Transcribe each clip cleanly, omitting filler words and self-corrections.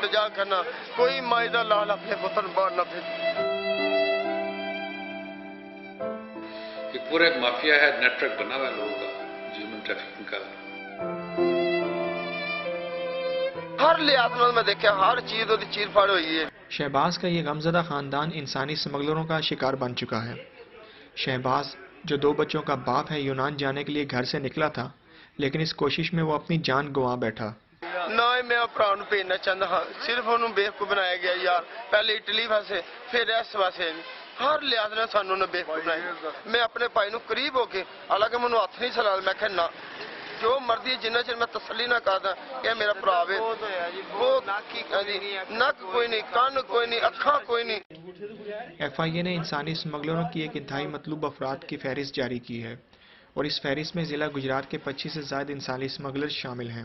التجا کرنا کوئی مائی دا لال اپنے پتر باہر نہ بھیج. پورا ایک مافیا ہے, نیٹ ورک بنا ہوا ہے لوگوں کا ہیومن ٹریفکنگ کا. ہر لحاظ میں دیکھا ہر چیز وہ چیر پھاڑ ہوئی ہے. شہباز کا یہ غمزدہ خاندان انسانی اسمگلروں کا شکار بن چکا ہے. شہباز جو 2 بچوں کا باپ ہے یونان جانے کے لیے گھر سے نکلا تھا, لیکن اس کوشش میں وہ اپنی جان گنوا بیٹھا. نہ میں بھرا نوں بھیجنا چاہتا ہاں, صرف انہوں بےوقوف بنایا گیا یار. پہلے اٹلی واسے پھر اس واسے ہر لحاظ نے سانوں نے بےوقوف بنایا. میں اپنے بھائی نوں قریب ہو کے حالانکہ مینوں ہاتھ نہیں سلا, میں کہ نہ جو مرضی جنہ چر میں تسلی نہ کردا کہ میرا بھرا ہے. نک کوئی نہیں, کان کوئی نہیں, اکھاں کوئی نہیں. FIA نے انسانی اسمگلروں کی ایک انتہائی مطلوب افراد کی فہرست جاری کی ہے, اور اس فہرست میں ضلع گجرات کے 25 سے زائد انسانی اسمگلر شامل ہیں.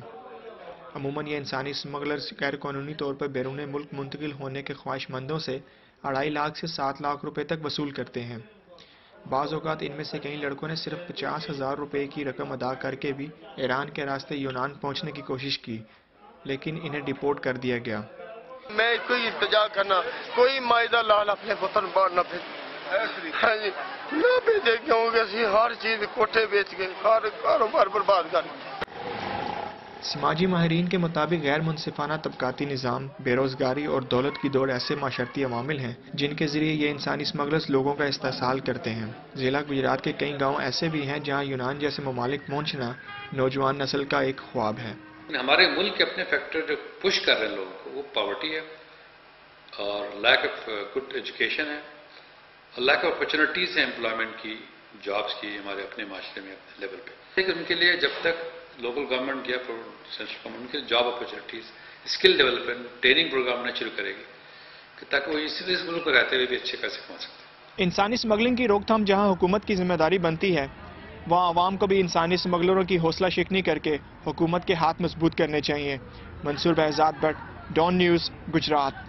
عموماً یہ انسانی اسمگلر غیر قانونی طور پر بیرون ملک منتقل ہونے کے خواہش مندوں سے 2.5 لاکھ سے 7 لاکھ روپے تک وصول کرتے ہیں. بعض اوقات ان میں سے کئی لڑکوں نے صرف 50,000 روپے کی رقم ادا کر کے بھی ایران کے راستے یونان پہنچنے کی کوشش کی, لیکن انہیں ڈیپورٹ کر دیا گیا. میں کوئی التجا کرنا کوئی مائی دا لال اپنے پتر باہر نہ بھیج. ہاں جی نہ بھیجے, کیونکہ اسی ہر چیز کوٹھے بیچ کے کاروبار برباد کر. سماجی ماہرین کے مطابق غیر منصفانہ طبقاتی نظام, بے روزگاری اور دولت کی دوڑ ایسے معاشرتی عوامل ہیں جن کے ذریعے یہ انسانی اسمگلرز لوگوں کا استحصال کرتے ہیں. ضلع گجرات کے کئی گاؤں ایسے بھی ہیں جہاں یونان جیسے ممالک پہنچنا نوجوان نسل کا ایک خواب ہے. ہمارے ملک کے اپنے فیکٹر جو پش کر رہے ہیں لوگوں کو, وہ پاورٹی ہے اور لیک آف گڈ ایجوکیشن ہے, اور لیک آف اپرچونیٹیز ہیں امپلائمنٹ کی, جابس کی ہمارے اپنے معاشرے میں اپنے لیول پہ. لیکن ان کے لیے جب تک لوکل گورنمنٹ یا سینٹرل گورنمنٹ کے job opportunities, skill development, training program نہ شروع کرے گی تاکہ وہ اسی اس ملک میں رہتے ہوئے بھی اچھے پیسے کما سکتے ہیں. انسانی اسمگلنگ کی روک تھام جہاں حکومت کی ذمہ داری بنتی ہے, وہاں عوام کو بھی انسانی اسمگلروں کی حوصلہ شکنی کر کے حکومت کے ہاتھ مضبوط کرنے چاہیے. Mansoor Behzad Butt, Dawn News, Gujarat.